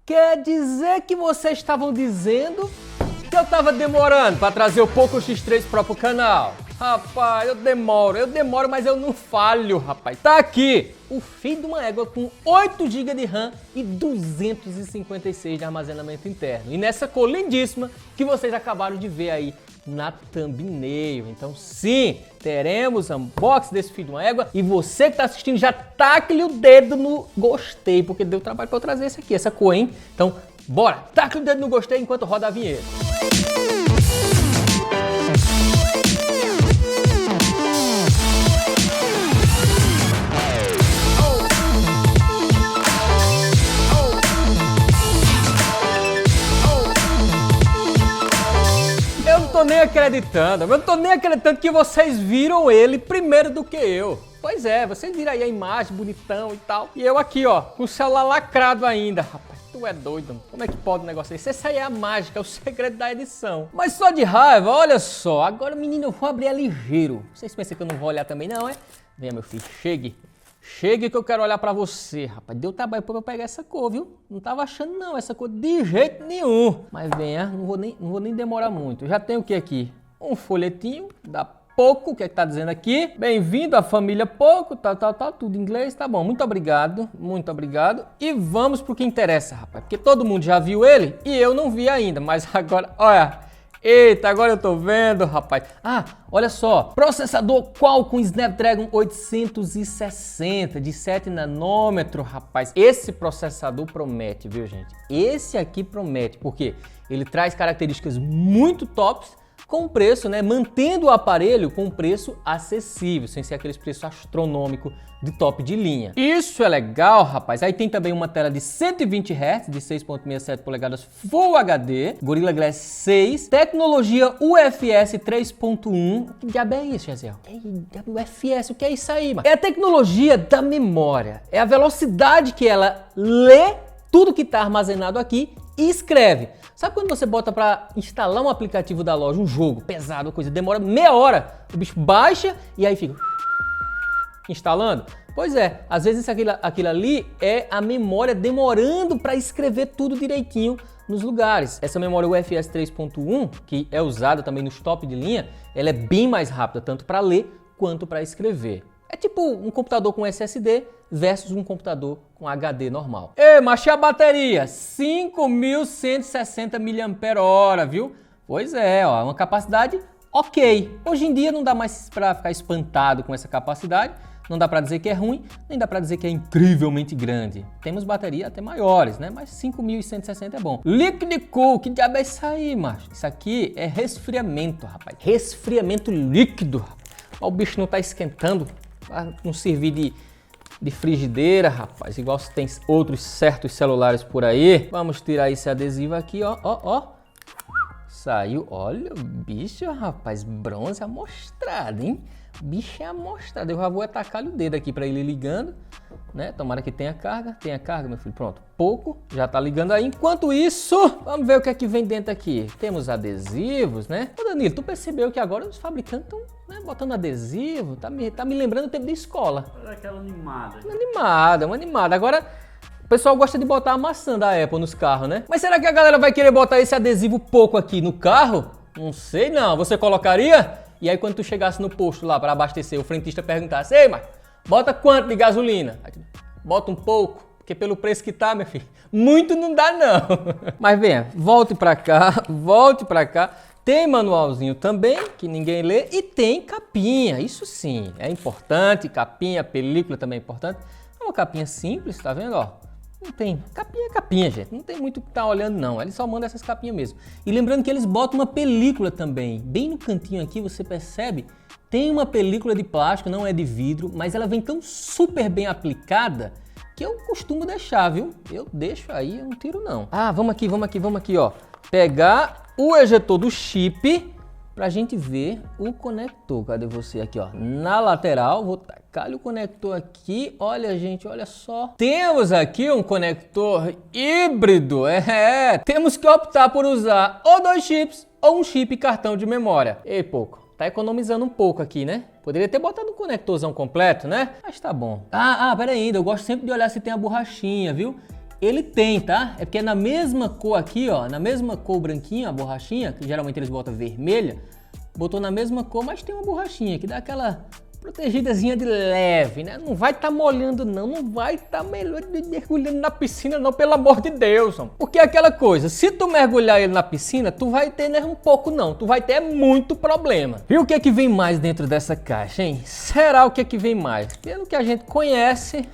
Quer dizer que vocês estavam dizendo que eu tava demorando para trazer o Poco X3 Pro pro canal? Rapaz, eu demoro, mas eu não falho, rapaz. Tá aqui o filho de uma égua com 8 GB de RAM e 256 de armazenamento interno. E nessa cor lindíssima que vocês acabaram de ver aí na thumbnail. Então sim, teremos unboxing desse filho de uma égua. E você que tá assistindo já taque-lhe o dedo no gostei, porque deu trabalho para eu trazer esse aqui, essa cor, hein? Então bora, taque-lhe o dedo no gostei enquanto roda a vinheta. Eu não tô nem acreditando que vocês viram ele primeiro do que eu. Pois é, vocês viram aí a imagem, bonitão e tal. E eu aqui, ó, com o celular lacrado ainda. Rapaz, tu é doido. Como é que pode um negócio desse? Essa aí é a mágica, é o segredo da edição. Mas só de raiva, olha só. Agora, menino, eu vou abrir a ligeiro. Vocês pensam que eu não vou olhar também, não, é? Venha, meu filho, chegue. Chegue que eu quero olhar pra você, rapaz. Deu trabalho pra eu pegar essa cor, viu? Não tava achando não, essa cor de jeito nenhum. Mas venha, não vou nem demorar muito. Eu já tenho o que aqui? Um folhetinho da Poco, o que é que tá dizendo aqui? Bem-vindo à família Poco, tal, tudo em inglês, tá bom. Muito obrigado. E vamos pro que interessa, rapaz. Porque todo mundo já viu ele e eu não vi ainda. Mas agora, olha... Eita, agora eu tô vendo, rapaz. Ah, olha só. Processador Qualcomm Snapdragon 860 de 7 nanômetros, rapaz. Esse processador promete, viu, gente? Esse aqui promete, porque ele traz características muito tops com preço, né? Mantendo o aparelho com preço acessível, sem ser aqueles preços astronômicos de top de linha. Isso é legal, rapaz. Aí tem também uma tela de 120 Hz, de 6.67 polegadas Full HD, Gorilla Glass 6, tecnologia UFS 3.1. Que diabo é isso, Jaziel? UFS, o que é isso aí, mano? É a tecnologia da memória. É a velocidade que ela lê tudo que está armazenado aqui e escreve. Sabe quando você bota para instalar um aplicativo da loja, um jogo pesado, coisa, demora meia hora, o bicho baixa e aí fica instalando? Pois é, às vezes aquilo ali é a memória demorando para escrever tudo direitinho nos lugares. Essa memória UFS 3.1, que é usada também nos top de linha, ela é bem mais rápida, tanto para ler quanto para escrever. É tipo um computador com SSD versus um computador com HD normal. Ei, mas e a bateria? 5.160 mAh, viu? Pois é, ó, uma capacidade ok. Hoje em dia não dá mais para ficar espantado com essa capacidade. Não dá para dizer que é ruim, nem dá para dizer que é incrivelmente grande. Temos bateria até maiores, né? Mas 5.160 é bom. Liquid Cool, que diabo é isso aí, macho? Isso aqui é resfriamento, rapaz. Resfriamento líquido. O bicho não tá esquentando. Não servir de frigideira, rapaz, igual se tem outros certos celulares por aí. Vamos tirar esse adesivo aqui, ó. Saiu, olha o bicho, rapaz, bronze amostrado, hein? Bicho é amostrado. Eu já vou atacar-lhe o dedo aqui para ele ligando, né? Tomara que tenha carga, meu filho. Pronto, Poco, já tá ligando aí. Enquanto isso, vamos ver o que é que vem dentro aqui. Temos adesivos, né? Ô Danilo, tu percebeu que agora os fabricantes estão, né, botando adesivo? Tá me lembrando o tempo de escola. Olha aquela animada. Uma animada. Agora, o pessoal gosta de botar a maçã da Apple nos carros, né? Mas será que a galera vai querer botar esse adesivo Poco aqui no carro? Não sei não. Você colocaria? E aí quando tu chegasse no posto lá para abastecer, o frentista perguntasse: ei, mas bota quanto de gasolina? Bota um pouco, porque pelo preço que tá, meu filho, muito não dá não. Mas venha, volte para cá. Tem manualzinho também, que ninguém lê, e tem capinha, isso sim, é importante, capinha, película também é importante. É uma capinha simples, tá vendo, ó? Não tem, capinha, gente, não tem muito o que tá olhando não, eles só mandam essas capinhas mesmo. E lembrando que eles botam uma película também, bem no cantinho aqui você percebe, tem uma película de plástico, não é de vidro, mas ela vem tão super bem aplicada que eu costumo deixar, viu? Eu deixo aí, eu não tiro não. Ah, vamos aqui, ó, pegar o ejetor do chip pra gente ver o conector. Cadê você aqui, ó? Na lateral, vou tacar o conector aqui. Olha, gente, olha só. Temos aqui um conector híbrido. Temos que optar por usar ou 2 chips ou um chip e cartão de memória. Ei, Poco, tá economizando um pouco aqui, né? Poderia ter botado um conectorzão completo, né? Mas tá bom. Pera aí, ainda. Eu gosto sempre de olhar se tem a borrachinha, viu? Ele tem, tá? É porque é na mesma cor aqui, ó, na mesma cor branquinha, a borrachinha, que geralmente eles botam vermelha, botou na mesma cor, mas tem uma borrachinha que dá aquela protegidazinha de leve, né? Não vai estar molhando não, não vai estar mergulhando na piscina não, pelo amor de Deus. Não. Porque é aquela coisa, se tu mergulhar ele na piscina, tu vai ter nem um pouco não, tu vai ter muito problema. E o que é que vem mais dentro dessa caixa, hein? Será o que é que vem mais? Pelo que a gente conhece,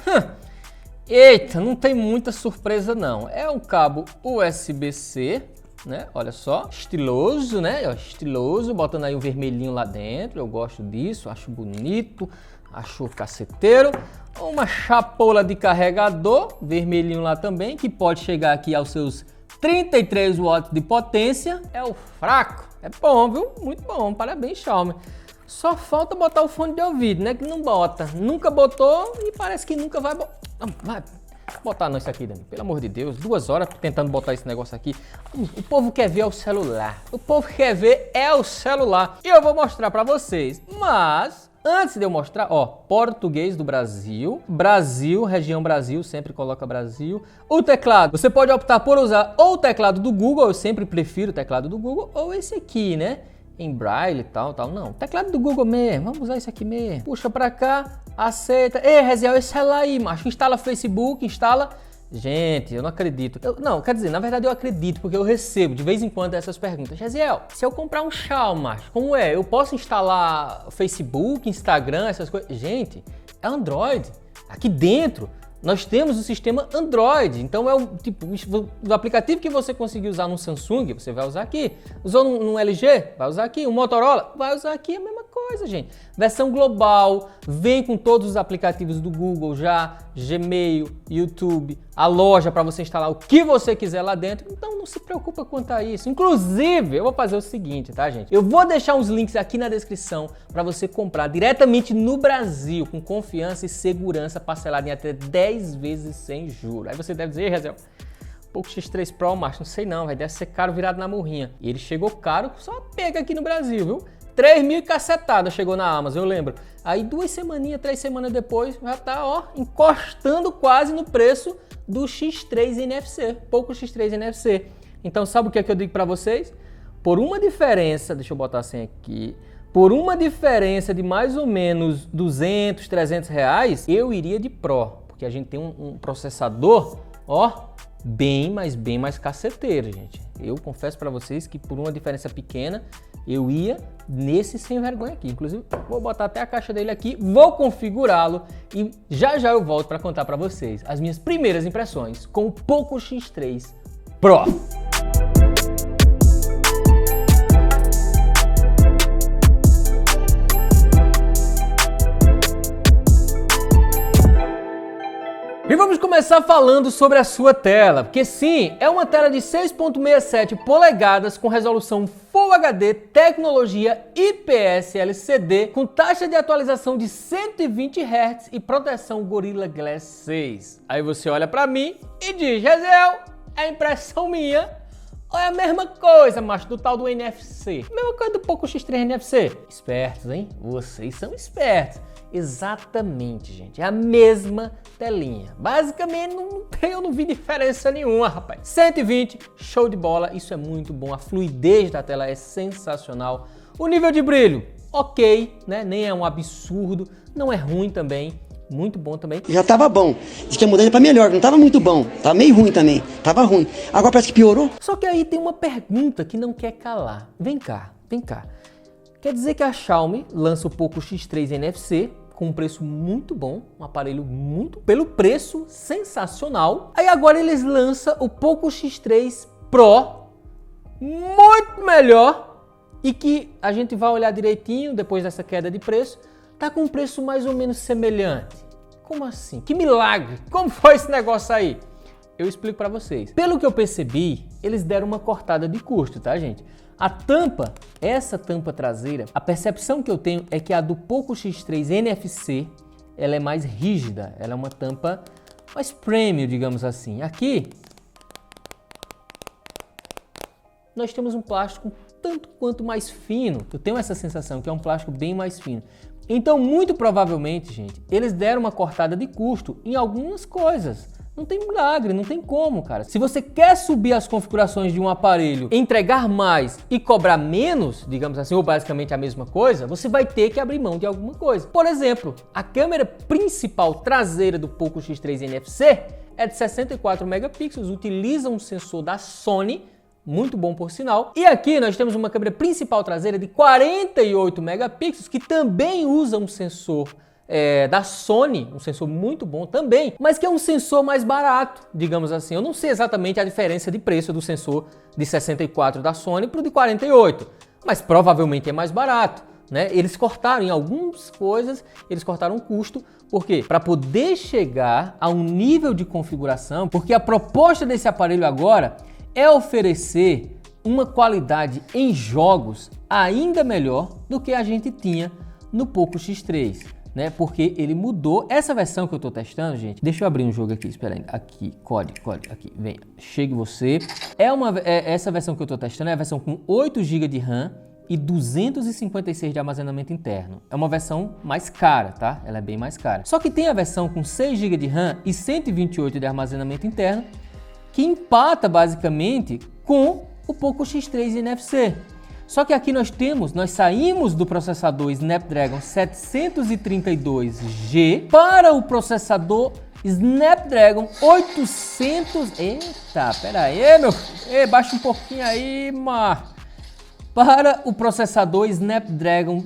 eita, não tem muita surpresa não. É um cabo USB-C, né? Olha só, estiloso, né? Estiloso, botando aí um vermelhinho lá dentro. Eu gosto disso, acho bonito, acho caceteiro. Uma chapola de carregador, vermelhinho lá também, que pode chegar aqui aos seus 33 watts de potência. É o fraco, é bom, viu? Muito bom, parabéns, Xiaomi. Só falta botar o fone de ouvido, né? Que não bota, nunca botou e parece que nunca vai botar. Vai botar não isso aqui, Dani, pelo amor de Deus, 2 horas tentando botar esse negócio aqui. O povo quer ver é o celular, o povo quer ver é o celular e eu vou mostrar pra vocês, mas antes de eu mostrar, ó, português do Brasil, Brasil, região Brasil, sempre coloca Brasil. O teclado, você pode optar por usar ou o teclado do Google, eu sempre prefiro o teclado do Google, ou esse aqui, né? Em braille e tal, não. Teclado do Google mesmo, vamos usar isso aqui mesmo. Puxa pra cá, aceita. Ei, Reziel, esse celular aí, macho, instala Facebook, instala... Gente, eu não acredito. Não, quer dizer, na verdade eu acredito, porque eu recebo de vez em quando essas perguntas. Reziel, se eu comprar um Xiaomi, macho, como é? Eu posso instalar Facebook, Instagram, essas coisas? Gente, é Android. Aqui dentro... Nós temos o sistema Android, então é o tipo do aplicativo que você conseguir usar no Samsung, você vai usar aqui. Usou no LG? Vai usar aqui. O Motorola? Vai usar aqui, a mesma coisa, gente. Versão global, vem com todos os aplicativos do Google já, Gmail, YouTube, a loja para você instalar o que você quiser lá dentro. Então não se preocupa quanto a isso. Inclusive, eu vou fazer o seguinte, tá, gente? Eu vou deixar uns links aqui na descrição para você comprar diretamente no Brasil, com confiança e segurança, parcelado em até 10 vezes sem juros. Aí você deve dizer, Rezel, Poco X3 Pro, macho, não sei não, deve ser caro virado na murrinha. E ele chegou caro, só pega aqui no Brasil, viu? 3.000 e cacetada chegou na Amazon, eu lembro. Aí 2 semaninhas, 3 semanas depois, já tá, ó, encostando quase no preço do X3 NFC, Poco X3 NFC. Então sabe o que é que eu digo para vocês? Por uma diferença, deixa eu botar assim aqui, por uma diferença de mais ou menos 200, 300 reais, eu iria de Pro, porque a gente tem um processador, ó, bem mais caceteiro, gente. Eu confesso para vocês que por uma diferença pequena, eu ia nesse sem vergonha aqui. Inclusive, vou botar até a caixa dele aqui, vou configurá-lo e já eu volto para contar para vocês as minhas primeiras impressões com o Poco X3 Pro. E vamos começar falando sobre a sua tela, porque sim, é uma tela de 6.67 polegadas com resolução Full HD, tecnologia IPS LCD, com taxa de atualização de 120 Hz e proteção Gorilla Glass 6. Aí você olha pra mim e diz, Rezel, é impressão minha ou é a mesma coisa, macho, do tal do NFC? Mesma coisa do Poco X3 NFC? Espertos, hein? Vocês são espertos. Exatamente, gente, é a mesma telinha. Basicamente, eu não vi diferença nenhuma, rapaz. 120, show de bola, isso é muito bom. A fluidez da tela é sensacional. O nível de brilho, ok, né? Nem é um absurdo, não é ruim também. Muito bom também. Já tava bom. Diz que a mudança pra melhor, não tava muito bom. Tava meio ruim também. Tava ruim. Agora parece que piorou. Só que aí tem uma pergunta que não quer calar. Vem cá, vem cá. Quer dizer que a Xiaomi lança o Poco X3 NFC com um preço muito bom, um aparelho muito, pelo preço sensacional. Aí agora eles lançam o Poco X3 Pro, muito melhor, e que a gente vai olhar direitinho depois dessa queda de preço, tá com um preço mais ou menos semelhante. Como assim? Que milagre! Como foi esse negócio aí? Eu explico para vocês. Pelo que eu percebi, eles deram uma cortada de custo, tá, gente? A tampa, essa tampa traseira, a percepção que eu tenho é que a do Poco X3 NFC, ela é mais rígida, ela é uma tampa mais premium, digamos assim. Aqui, nós temos um plástico tanto quanto mais fino. Eu tenho essa sensação que é um plástico bem mais fino. Então, muito provavelmente, gente, eles deram uma cortada de custo em algumas coisas, Não tem milagre, não tem como, cara. Se você quer subir as configurações de um aparelho, entregar mais e cobrar menos, digamos assim, ou basicamente a mesma coisa, você vai ter que abrir mão de alguma coisa. Por exemplo, a câmera principal traseira do Poco X3 NFC é de 64 megapixels, utiliza um sensor da Sony, muito bom por sinal. E aqui nós temos uma câmera principal traseira de 48 megapixels, que também usa um sensor da Sony, um sensor muito bom também, mas que é um sensor mais barato, digamos assim. Eu não sei exatamente a diferença de preço do sensor de 64 da Sony para o de 48, mas provavelmente é mais barato, né? Eles cortaram em algumas coisas, eles cortaram o custo, por quê? Para poder chegar a um nível de configuração, porque a proposta desse aparelho agora é oferecer uma qualidade em jogos ainda melhor do que a gente tinha no Poco X3. Né? Porque ele mudou. Essa versão que eu tô testando, gente, deixa eu abrir um jogo aqui, espera aí, aqui, código, aqui, vem, chegue você. Essa versão que eu tô testando é a versão com 8 GB de RAM e 256 de armazenamento interno. É uma versão mais cara, tá? Ela é bem mais cara. Só que tem a versão com 6 GB de RAM e 128 de armazenamento interno, que empata basicamente com o Poco X3 NFC. Só que aqui nós saímos do processador Snapdragon 732G para o processador Snapdragon 800... Eita, pera aí, meu... Ei, baixa um pouquinho aí, mar... Para o processador Snapdragon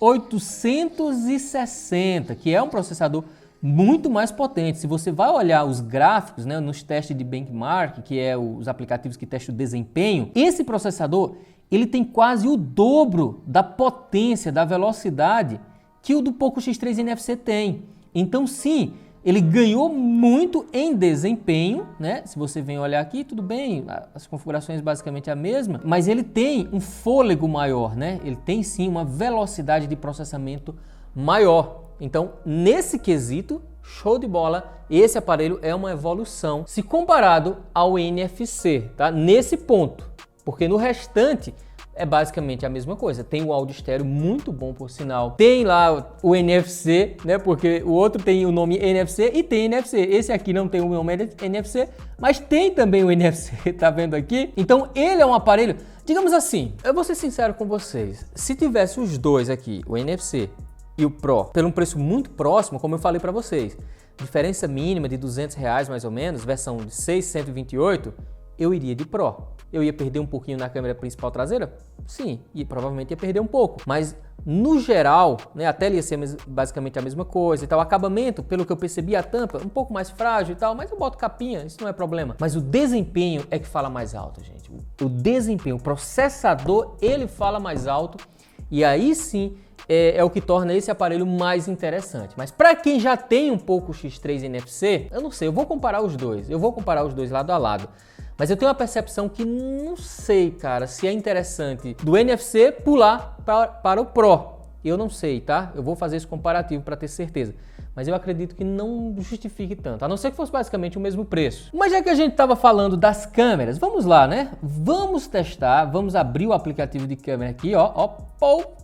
860, que é um processador muito mais potente. Se você vai olhar os gráficos, né, nos testes de benchmark, que é os aplicativos que testam o desempenho, esse processador ele tem quase o dobro da potência, da velocidade que o do Poco X3 NFC tem. Então sim, ele ganhou muito em desempenho, né? Se você vem olhar aqui, tudo bem, as configurações basicamente a mesma, mas ele tem um fôlego maior, né? Ele tem sim uma velocidade de processamento maior. Então, nesse quesito, show de bola, esse aparelho é uma evolução se comparado ao NFC, tá? Nesse ponto, porque no restante é basicamente a mesma coisa. Tem o áudio estéreo muito bom, por sinal. Tem lá o NFC, né? Porque o outro tem o nome NFC e tem NFC. Esse aqui não tem o nome NFC, mas tem também o NFC, tá vendo aqui? Então ele é um aparelho, digamos assim, eu vou ser sincero com vocês, se tivesse os dois aqui, o NFC e o Pro, pelo um preço muito próximo, como eu falei para vocês, diferença mínima de R$200 mais ou menos, versão de 628, eu iria de Pro. Eu ia perder um pouquinho na câmera principal traseira? Sim, e provavelmente ia perder um pouco. Mas no geral, né, a tela ia ser basicamente a mesma coisa e tal. Acabamento, pelo que eu percebi, a tampa um pouco mais frágil e tal, mas eu boto capinha, isso não é problema. Mas o desempenho é que fala mais alto, gente. O desempenho, o processador, ele fala mais alto e aí sim é o que torna esse aparelho mais interessante. Mas para quem já tem um Poco X3 NFC, eu não sei, eu vou comparar os dois lado a lado. Mas eu tenho uma percepção que não sei, cara, se é interessante do NFC pular para o Pro. Eu não sei, tá? Eu vou fazer esse comparativo para ter certeza. Mas eu acredito que não justifique tanto, a não ser que fosse basicamente o mesmo preço. Mas já que a gente estava falando das câmeras, vamos lá, né? Vamos testar, vamos abrir o aplicativo de câmera aqui,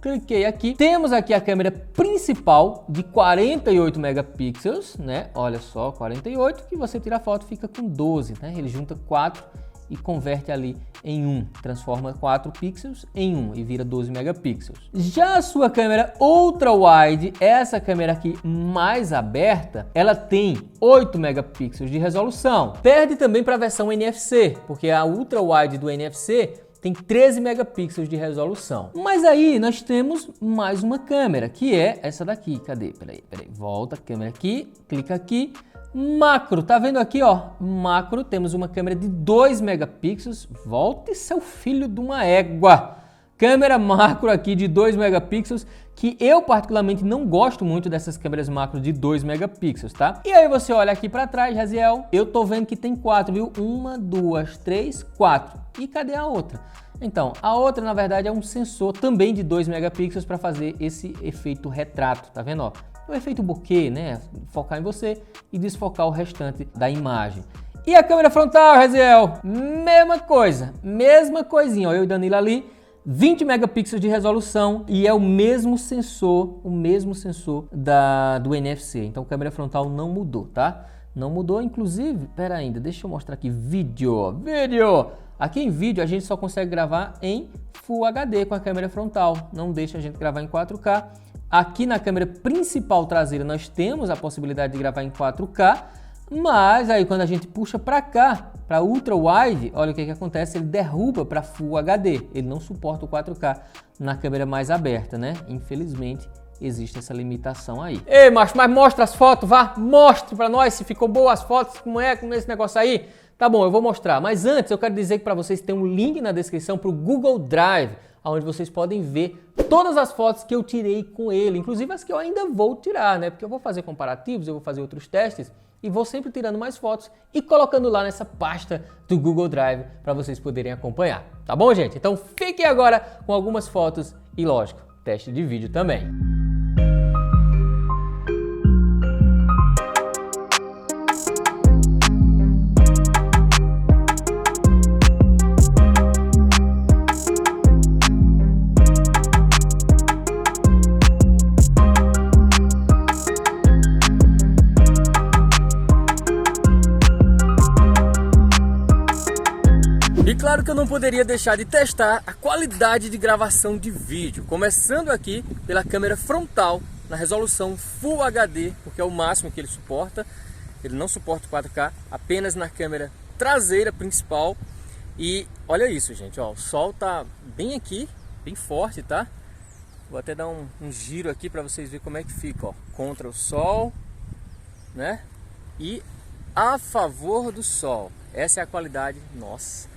cliquei aqui. Temos aqui a câmera principal de 48 megapixels, né? Olha só, 48, que você tira a foto fica com 12, né? Ele junta 4 e converte ali em 1, transforma 4 pixels em 1 e vira 12 megapixels. Já a sua câmera ultra wide, essa câmera aqui mais aberta, ela tem 8 megapixels de resolução. Perde também para a versão NFC, porque a ultra wide do NFC tem 13 megapixels de resolução. Mas aí nós temos mais uma câmera, que é essa daqui. Cadê? Peraí, volta a câmera aqui, clica aqui. Macro, tá vendo aqui, ó? Macro, temos uma câmera de 2 megapixels. Volte seu filho de uma égua. Câmera macro aqui de 2 megapixels, que eu particularmente não gosto muito dessas câmeras macro de 2 megapixels, tá? E aí você olha aqui para trás, Raziel, eu tô vendo que tem 4, viu? 1, 2, 3, 4. E cadê a outra? Então, a outra, na verdade, é um sensor também de 2 megapixels para fazer esse efeito retrato, tá vendo, ó? O efeito bokeh, né? Focar em você e desfocar o restante da imagem. E a câmera frontal, Raziel? Mesma coisa, mesma coisinha, ó, eu e Danilo ali, 20 megapixels de resolução e é o mesmo sensor do NFC. Então, a câmera frontal não mudou, tá? não mudou, inclusive, pera ainda, deixa eu mostrar aqui, vídeo. Aqui em vídeo a gente só consegue gravar em Full HD com a câmera frontal, não deixa a gente gravar em 4K. Aqui na câmera principal traseira nós temos a possibilidade de gravar em 4K, mas aí quando a gente puxa para cá, para Ultra Wide, olha o que acontece, ele derruba para Full HD, ele não suporta o 4K na câmera mais aberta, né? Infelizmente existe essa limitação aí. Ei, macho, mas mostra as fotos, vá, mostre para nós se ficou boa as fotos, como é esse negócio aí. Tá bom, eu vou mostrar, mas antes eu quero dizer que para vocês tem um link na descrição para o Google Drive, onde vocês podem ver todas as fotos que eu tirei com ele, inclusive as que eu ainda vou tirar, né? Porque eu vou fazer comparativos, eu vou fazer outros testes e vou sempre tirando mais fotos e colocando lá nessa pasta do Google Drive para vocês poderem acompanhar, tá bom, gente? Então fiquem agora com algumas fotos e, lógico, teste de vídeo também. E claro que eu não poderia deixar de testar a qualidade de gravação de vídeo, começando aqui pela câmera frontal na resolução Full HD, porque é o máximo que ele suporta. Ele não suporta 4K, apenas na câmera traseira principal. E olha isso, gente, ó, o sol tá bem aqui, bem forte, tá? Vou até dar um giro aqui para vocês verem como é que fica, ó, contra o sol, né? E a favor do sol. Essa é a qualidade, nossa,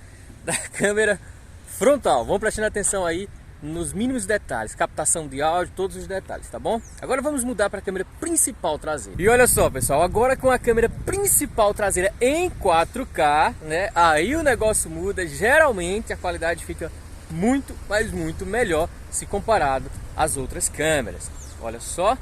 da câmera frontal. Vamos prestando atenção aí nos mínimos detalhes, captação de áudio, todos os detalhes, tá bom? Agora vamos mudar para a câmera principal traseira. E olha só, pessoal, agora com a câmera principal traseira em 4K, né? Aí o negócio muda, geralmente a qualidade fica muito, mas muito melhor se comparado às outras câmeras. Olha só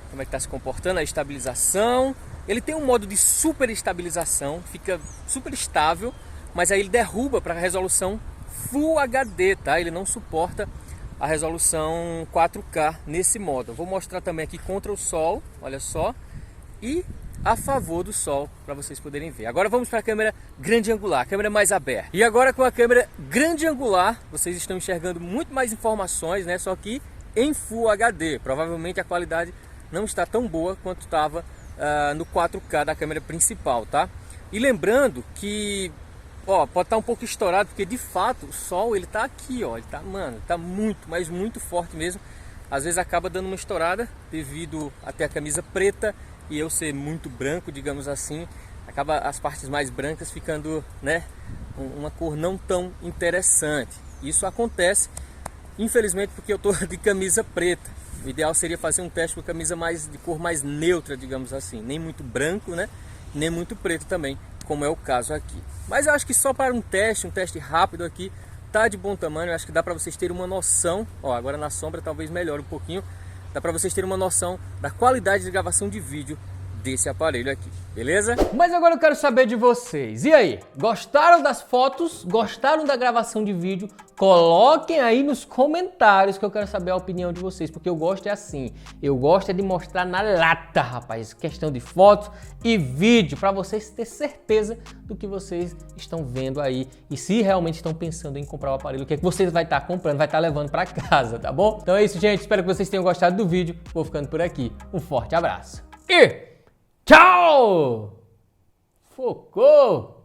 como é que está se comportando a estabilização. Ele tem um modo de super estabilização, fica super estável, mas aí ele derruba para a resolução Full HD, tá? Ele não suporta a resolução 4K nesse modo. Eu vou mostrar também aqui contra o sol, olha só, e a favor do sol para vocês poderem ver. Agora vamos para a câmera grande angular, a câmera mais aberta. E agora com a câmera grande angular, vocês estão enxergando muito mais informações, né? Só que em Full HD. Provavelmente a qualidade não está tão boa quanto estava no 4K da câmera principal, tá? E lembrando que, ó, pode estar um pouco estourado, porque de fato o sol ele tá aqui, ó, ele tá, mano, tá muito, mas muito forte mesmo. Às vezes acaba dando uma estourada devido a ter a camisa preta e eu ser muito branco, digamos assim, acaba as partes mais brancas ficando, né, uma cor não tão interessante. Isso acontece, infelizmente, porque eu tô de camisa preta. O ideal seria fazer um teste com camisa de cor mais neutra, digamos assim, nem muito branco, né, nem muito preto também, como é o caso aqui. Mas eu acho que só para um teste rápido aqui, tá de bom tamanho. Eu acho que dá para vocês terem uma noção, ó, agora na sombra talvez melhore um pouquinho, dá para vocês terem uma noção da qualidade de gravação de vídeo desse aparelho aqui, beleza? Mas agora eu quero saber de vocês, e aí, gostaram das fotos? Gostaram da gravação de vídeo? Coloquem aí nos comentários que eu quero saber a opinião de vocês, porque eu gosto é assim, eu gosto é de mostrar na lata, rapaz, questão de fotos e vídeo, para vocês terem certeza do que vocês estão vendo aí e se realmente estão pensando em comprar o aparelho, o que é que vocês vai estar comprando, vai estar levando para casa, tá bom? Então é isso, gente, espero que vocês tenham gostado do vídeo, vou ficando por aqui, um forte abraço e tchau! Focou!